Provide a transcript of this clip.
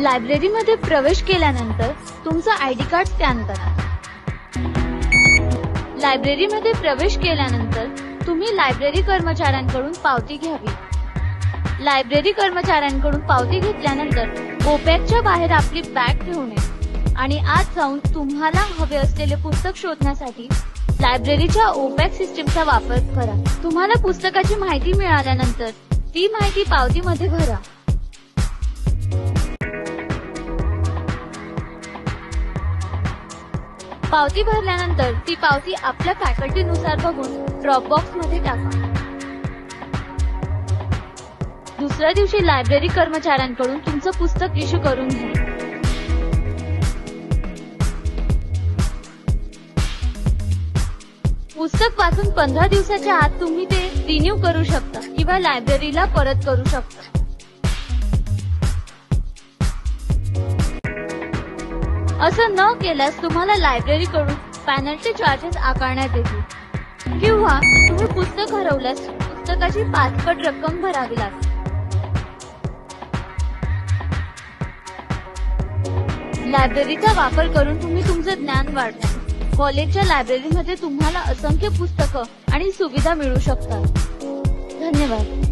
लायब्ररीमध्ये प्रवेश केल्यानंतर तुमचं आयडी कार्ड स्कॅन करा. लायब्ररीमध्ये प्रवेश केल्यानंतर तुम्ही लायब्ररी कर्मचाऱ्यांकडून पावती घ्यावी. लायब्ररी कर्मचाऱ्यांकडून पावती घेतल्यानंतर ओपॅकच्या बाहेर आपली बॅग ठेवून नये आणि आत जाऊन तुम्हाला हवे असलेले पुस्तक शोधण्यासाठी लायब्ररीच्या ओपॅक सिस्टीमचा वापर करा. तुम्हाला पुस्तकाची माहिती मिळाल्यानंतर ती माहिती पावतीमध्ये भरा. पावती भरल्यानंतर ती पावती आपल्या फॅकल्टीनुसार बघून ड्रॉप बॉक्स मध्ये टाका. दुसऱ्या दिवशी लायब्ररी कर्मचाऱ्यांकडून तुमचं पुस्तक इश्यू करून घ्या. पुस्तक वाचून 15 दिवसाच्या आत तुम्ही ते रिन्यू करू शकता किंवा लायब्ररीला परत करू शकता. असं न केल्यास तुम्हाला लायब्ररीकडून पेनल्टी चार्जेस आकारण्यात येतील किंवा तुम्ही पुस्तक हरवल्यास पुस्तकाची 5 पट रक्कम भरावी लागेल. लायब्ररीचा वापर करून तुम्ही तुमचे ज्ञान वाढवा. कॉलेजच्या लायब्ररीमध्ये तुम्हाला असंख्य पुस्तकं आणि सुविधा मिळू शकतात. धन्यवाद.